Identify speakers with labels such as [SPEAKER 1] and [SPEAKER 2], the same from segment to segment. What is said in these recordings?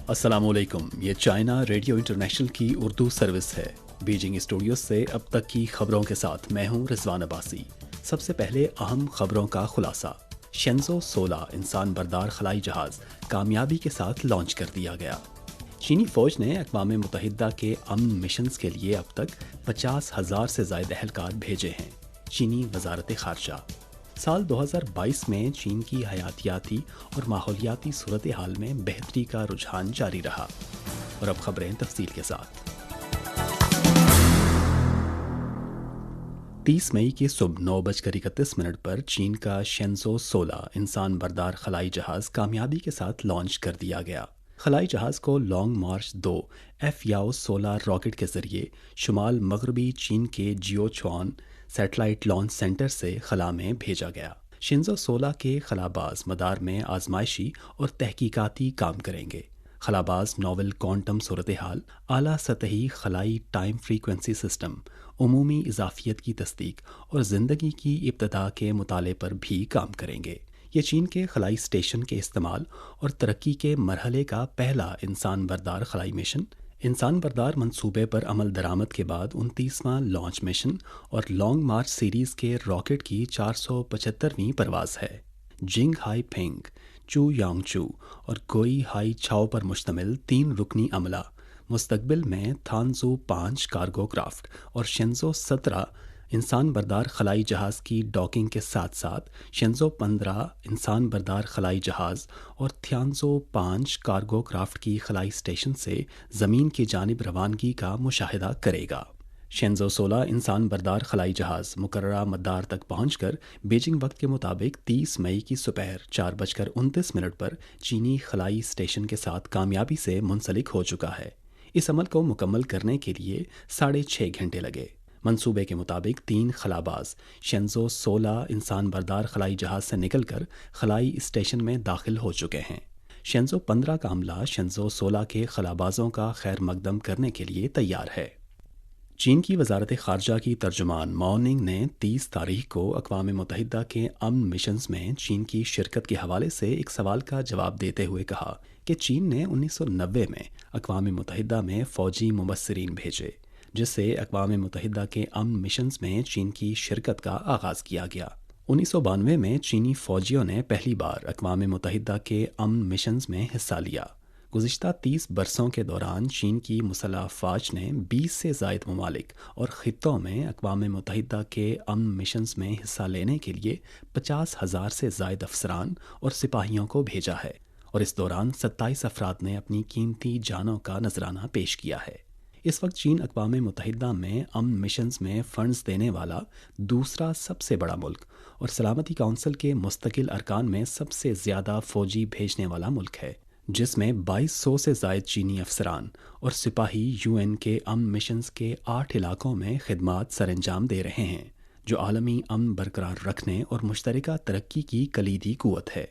[SPEAKER 1] अस्सलाम वालेकुम। ये चाइना रेडियो इंटरनेशनल की उर्दू सर्विस है। बीजिंग स्टूडियो से अब तक की खबरों के साथ मैं हूं रिजवान अब्बासी। सबसे पहले अहम खबरों का खुलासा। शेंजो 16 इंसान बरदार खलाई जहाज कामयाबी के साथ लॉन्च कर दिया गया। चीनी फौज ने अक़वाम मुत्तहिदा के अमन मिशंस के लिए अब तक 50,000 से ज़ायद एहलकार भेजे हैं। चीनी वजारत ख़ारजा। साल 2022 में चीन की हयातियाती और माहौलियाती सूरत हाल में बेहतरी का रुझान जारी रहा। और अब खबरें तफसील के साथ। 30 मई की सुबह 9:31 पर चीन का शेंजो 16 इंसान बरदार खलाई जहाज़ कामयाबी के साथ लॉन्च कर दिया गया। खलाई जहाज़ को लॉन्ग मार्च 2 एफयाओ 16 रॉकेट के ज़रिए शुमाल मगरबी चीन के जियोचुआन सैटेलाइट लॉन्च सेंटर से खला में भेजा गया। शिंजो 16 के खलाबाज मदार में आजमाइशी और तहकीकाती काम करेंगे। खलाबाज नोवेल क्वांटम सूरत हाल, आला सतही खलाई टाइम फ्रीक्वेंसी सिस्टम, उमूमी इजाफियत की तस्दीक और ज़िंदगी की इब्तदा के मुताले पर भी काम करेंगे। ये चीन के खलाई स्टेशन के इस्तेमाल और तरक्की के मरहले का पहला इंसान बरदार खलाई मिशन, इंसान बरदार मंसूबे पर अमल दरामद के बाद 29वां लॉन्च मिशन और लॉन्ग मार्च सीरीज़ के रॉकेट की 475वीं परवाज़ है। जिंग हाई फेंग, चू यांगचू और गोई हाई छाओ पर मुश्तमिल 3 रुकनी अमला मुस्तकबिल में थानजू 5 कार्गो क्राफ्ट और शेंजो 17 इंसान बरदार खलाई जहाज़ की डॉकिंग के साथ साथ शेंजो 15 इंसान बरदार खलाई जहाज़ और थियानजो 5 कार्गो क्राफ्ट की खलाई स्टेशन से ज़मीन की जानिब रवानगी का मुशाहिदा करेगा। शेंजो 16 इंसान बरदार खलाई जहाज़ मुकर्ररा मदार तक पहुंचकर बीजिंग वक्त के मुताबिक 30 मई की दोपहर 4:29 पर चीनी खलाई स्टेशन के साथ कामयाबी से मुंसलिक हो चुका है। इस अमल को मुकम्मल करने के लिए 6.5 घंटे लगे। मंसूबे के मुताबिक 3 खलाबाज शेंजो 16 इंसान बरदार खलाई जहाज़ से निकलकर खलाई स्टेशन में दाखिल हो चुके हैं। शेंजो 15 का अमला शेंजो 16 के खलाबाजों का खैर मकदम करने के लिए तैयार है। चीन की वजारत ख़ारजा की तर्जुमान मॉर्निंग ने 30 तारीख को अक़वाम मुत्तहिदा के अमन मिशंस में चीन की शिरकत के हवाले से एक सवाल का जवाब देते हुए कहा कि चीन ने 1990 में अक़वाम मुत्तहिदा में फ़ौजी मुबस्सिरीन भेजे, जिससे अक़वाम मुत्तहिदा के अमन मिशंस में चीन की शिरकत का आगाज़ किया गया। 1992 में चीनी फ़ौजियों ने पहली बार अक़वाम मुत्तहिदा के अमन मिशंस में हिस्सा लिया। गुज़िश्ता 30 बरसों के दौरान चीन की मुसल्लह अफ़वाज ने 20 से ज़ायद ममालिक और ख़ित्तों में अक़वाम मुत्तहिदा के अमन मिशंस में हिस्सा लेने के लिए 50,000 से ज़ायद अफसरान और सिपाहियों को भेजा है और इस दौरान 27 अफराद ने अपनी कीमती जानों का नजराना पेश किया है। इस वक्त चीन अक़वाम मुत्तहिदा में अमन मिशंस में फ़ंड्स देने वाला दूसरा सबसे बड़ा मुल्क और सलामती काउंसिल के मुस्तकिल अरकान में सबसे ज़्यादा फ़ौजी भेजने वाला मुल्क है, जिसमें 2200 से ज़ायद चीनी अफसरान और सिपाही यूएन के अमन मिशंस के 8 इलाकों में खिदमात सरअंजाम दे रहे हैं, जो आलमी अमन बरकरार रखने और मुश्तरका तरक्की की कलीदी क़ुव्वत है।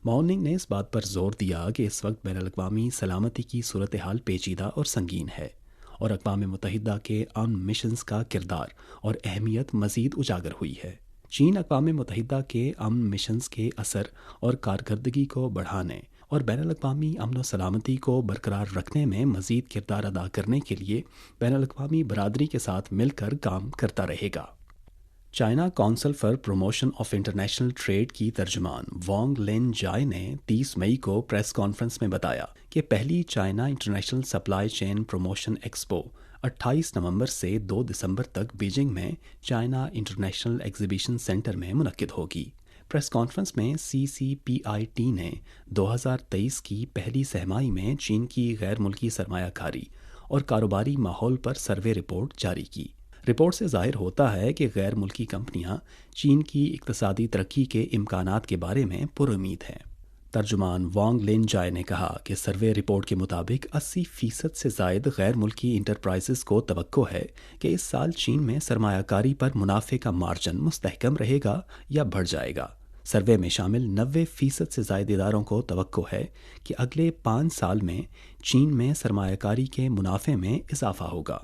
[SPEAKER 1] मॉर्निंग ने इस बात पर जोर दिया कि इस वक्त बैनुल-अक़वामी सलामती की सूरत हाल पेचीदा और संगीन है और अक़वाम मुत्तहिदा के अमन मिशंस का किरदार और अहमियत मज़ीद उजागर हुई है। चीन अक़वाम मुत्तहिदा के अमन मिशंस के असर और कारकर्दगी को बढ़ाने और बैनुल-अक़वामी अमन व सलामती को बरकरार रखने में मज़ीद किरदार अदा करने के लिए बैनुल-अक़वामी बरादरी के साथ मिलकर काम करता रहेगा। China council for promotion of international trade की तर्जुमान वांग लिन जाय ने 30 मई को प्रेस कॉन्फ्रेंस में बताया कि पहली China international supply chain promotion expo 28 नवंबर से 2 दिसंबर तक बीजिंग में चाइना इंटरनेशनल एग्जीबिशन सेंटर में मुनक्किद होगी। प्रेस कॉन्फ्रेंस में CCPIT ने 2023 की पहली सहमाही में चीन की गैर मुल्की सरमायाकारी और कारोबारी माहौल पर सर्वे रिपोर्ट जारी की। रिपोर्ट से ज़ाहिर होता है कि गैर मुल्की कंपनियां चीन की इक़्तिसादी तरक्की के इम्कानात के बारे में पुरुमीद हैं। तर्जुमान वांग लिन जाय ने कहा कि सर्वे रिपोर्ट के मुताबिक 80% से ज़ायद गैर मुल्की इंटरप्राइजेस को तवक्को है कि इस साल चीन में सरमायाकारी पर मुनाफे का मार्जिन मुस्तहकम रहेगा या बढ़ जाएगा। सर्वे में शामिल 90% से ज़ायद इदारों को तवक्को है कि अगले 5 साल में चीन में सरमायाकारी के मुनाफे में इजाफा होगा।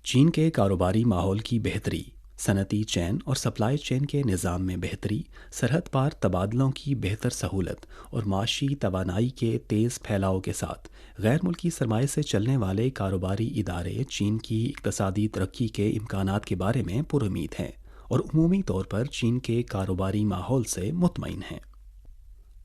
[SPEAKER 1] चीन के कारोबारी माहौल की बेहतरी صنعتی چین اور سپلائی چین کے نظام میں بہتری، سرحد پار تبادلوں کی بہتر سہولت اور معاشی توانائی کے تیز پھیلاؤ کے ساتھ غیر ملکی سرمایہ سے چلنے والے کاروباری ادارے چین کی اقتصادی ترقی کے امکانات کے بارے میں پر امید ہیں اور عمومی طور پر چین کے کاروباری ماحول سے مطمئن ہیں۔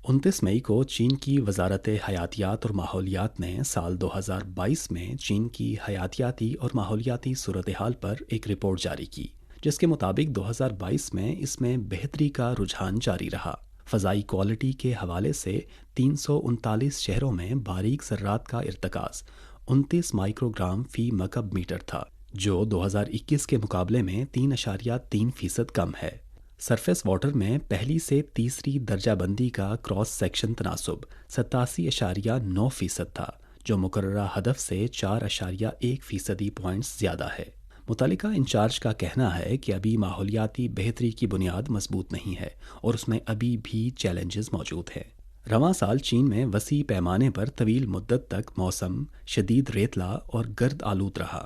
[SPEAKER 1] 29 مئی کو چین کی وزارت حیاتیات اور ماحولیات نے سال 2022 میں چین کی حیاتیاتی اور ماحولیاتی صورتحال پر ایک رپورٹ جاری کی، جس کے مطابق 2022 میں اس میں بہتری کا رجحان جاری رہا۔ فضائی کوالٹی کے حوالے سے 339 شہروں میں باریک ذرات کا ارتکاز 29 مائکروگرام فی مکعب میٹر تھا، جو 2021 کے مقابلے میں 3.3% کم ہے۔ سرفیس واٹر میں پہلی سے تیسری درجہ بندی کا کراس سیکشن تناسب 87.9% تھا، جو مقررہ ہدف سے 4.1% پوائنٹس زیادہ ہے۔ متعلقہ انچارج کا کہنا ہے کہ ابھی ماحولیاتی بہتری کی بنیاد مضبوط نہیں ہے اور اس میں ابھی بھی چیلنجز موجود ہیں۔ رواں سال چین میں وسیع پیمانے پر طویل مدت تک موسم شدید ریتلا اور گرد آلود رہا۔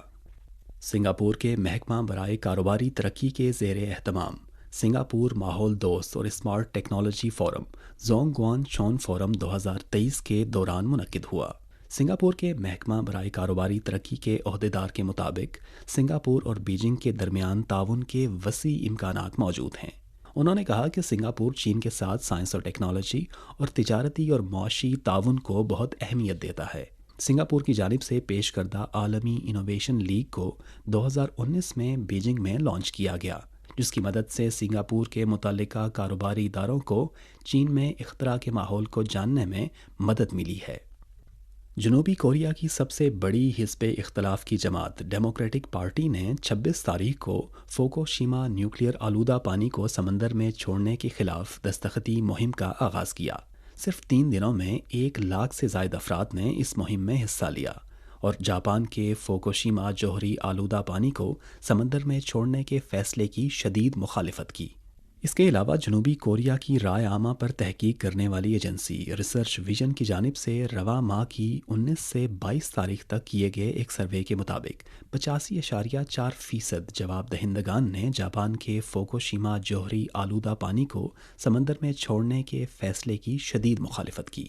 [SPEAKER 1] سنگاپور کے محکمہ برائے کاروباری ترقی کے زیر اہتمام سنگاپور ماحول دوست اور اسمارٹ ٹیکنالوجی فورم زونگ گوان چون فورم 2023 کے دوران منعقد ہوا۔ سنگاپور کے محکمہ برائے کاروباری ترقی کے عہدیدار کے مطابق سنگاپور اور بیجنگ کے درمیان تعاون کے وسیع امکانات موجود ہیں۔ انہوں نے کہا کہ سنگاپور چین کے ساتھ سائنس اور ٹیکنالوجی اور تجارتی اور معاشی تعاون کو بہت اہمیت دیتا ہے۔ سنگاپور کی جانب سے پیش کردہ عالمی انوویشن لیگ کو 2019 میں بیجنگ میں لانچ کیا گیا، جس کی مدد سے سنگاپور کے متعلقہ کاروباری اداروں کو چین میں اختراع کے ماحول کو جاننے میں مدد ملی ہے۔ جنوبی کوریا کی سب سے بڑی حزب اختلاف کی جماعت ڈیموکریٹک پارٹی نے 26 تاریخ کو فوکوشیما نیوکلیئر آلودہ پانی کو سمندر میں چھوڑنے کے خلاف دستخطی مہم کا آغاز کیا۔ صرف 3 دنوں میں 1 لاکھ سے زائد افراد نے اس مہم میں حصہ لیا اور جاپان کے فوکوشیما جوہری آلودہ پانی کو سمندر میں چھوڑنے کے فیصلے کی شدید مخالفت کی۔ اس کے علاوہ جنوبی کوریا کی رائے عامہ پر تحقیق کرنے والی ایجنسی ریسرچ ویژن کی جانب سے رواں ماہ کی 19 سے 22 تاریخ تک کیے گئے ایک سروے کے مطابق 85.4% جواب دہندگان نے جاپان کے فوکوشیما جوہری آلودہ پانی کو سمندر میں چھوڑنے کے فیصلے کی شدید مخالفت کی۔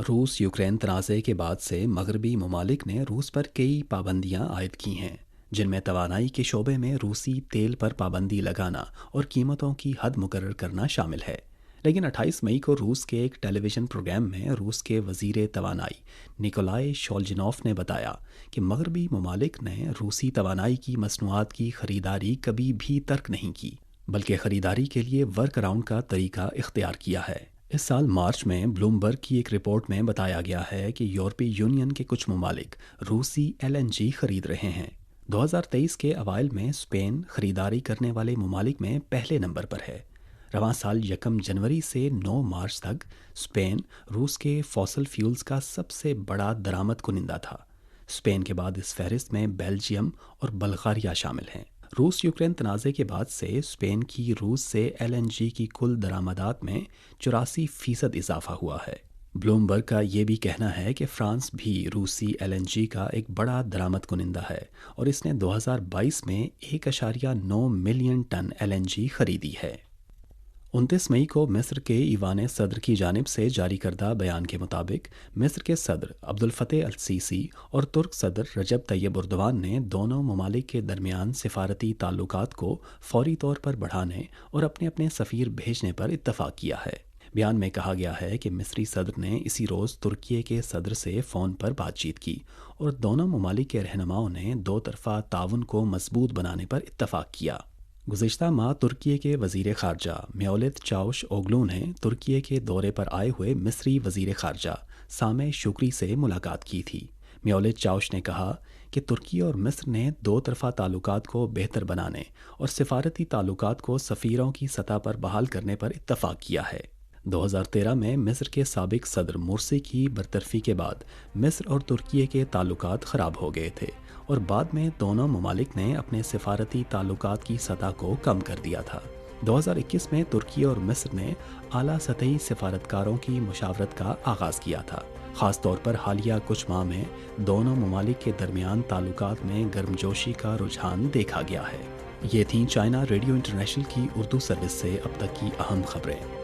[SPEAKER 1] روس یوکرین تنازع کے بعد سے مغربی ممالک نے روس پر کئی پابندیاں عائد کی ہیں، جن میں توانائی کے شعبے میں روسی تیل پر پابندی لگانا اور قیمتوں کی حد مقرر کرنا شامل ہے۔ لیکن 28 مئی کو روس کے ایک ٹیلی ویژن پروگرام میں روس کے وزیر توانائی نیکولائے شولجنوف نے بتایا کہ مغربی ممالک نے روسی توانائی کی مصنوعات کی خریداری کبھی بھی ترک نہیں کی، بلکہ خریداری کے لیے ورک اراؤنڈ کا طریقہ اختیار کیا ہے۔ اس سال مارچ میں بلومبرگ کی ایک رپورٹ میں بتایا گیا ہے کہ یورپی یونین کے کچھ ممالک روسی LNG خرید رہے ہیں۔ 2023 کے اوائل میں اسپین خریداری کرنے والے ممالک میں پہلے نمبر پر ہے۔ رواں سال 1 جنوری سے 9 مارچ تک اسپین روس کے فوسل فیولز کا سب سے بڑا درآمد کنندہ تھا۔ اسپین کے بعد اس فہرست میں بیلجیم اور بلغاریہ شامل ہیں۔ روس یوکرین تنازع کے بعد سے اسپین کی روس سے LNG کی کل درآمدات میں 84% اضافہ ہوا ہے۔ بلومبرگ کا یہ بھی کہنا ہے کہ فرانس بھی روسی LNG کا ایک بڑا درآمد کنندہ ہے اور اس نے 2022 میں 1.9 ملین ٹن LNG خریدی ہے۔ 29 مئی کو مصر کے ایوان صدر کی جانب سے جاری کردہ بیان کے مطابق مصر کے صدر عبدالفتح السیسی اور ترک صدر رجب طیب اردوان نے دونوں ممالک کے درمیان سفارتی تعلقات کو فوری طور پر بڑھانے اور اپنے اپنے سفیر بھیجنے پر اتفاق کیا ہے۔ بیان میں کہا گیا ہے کہ مصری صدر نے اسی روز ترکیے کے صدر سے فون پر بات چیت کی اور دونوں ممالک کے رہنماؤں نے 2 طرفہ تعاون کو مضبوط بنانے پر اتفاق کیا۔ گزشتہ ماہ ترکیے کے وزیر خارجہ میولت چاوش اوگلو نے ترکیے کے دورے پر آئے ہوئے مصری وزیر خارجہ سامح شکری سے ملاقات کی تھی۔ میولت چاوش نے کہا کہ ترکی اور مصر نے 2 طرفہ تعلقات کو بہتر بنانے اور سفارتی تعلقات کو سفیروں کی سطح پر بحال کرنے پر اتفاق کیا ہے۔ 2013 میں مصر کے سابق صدر مرسی کی برطرفی کے بعد مصر اور ترکیے کے تعلقات خراب ہو گئے تھے اور بعد میں دونوں ممالک نے اپنے سفارتی تعلقات کی سطح کو کم کر دیا تھا۔ 2021 میں ترکی اور مصر نے اعلیٰ سطحی سفارتکاروں کی مشاورت کا آغاز کیا تھا۔ خاص طور پر حالیہ کچھ ماہ میں دونوں ممالک کے درمیان تعلقات میں گرمجوشی کا رجحان دیکھا گیا ہے۔ یہ تھیں چائنا ریڈیو انٹرنیشنل کی اردو سروس سے اب تک کی اہم خبریں۔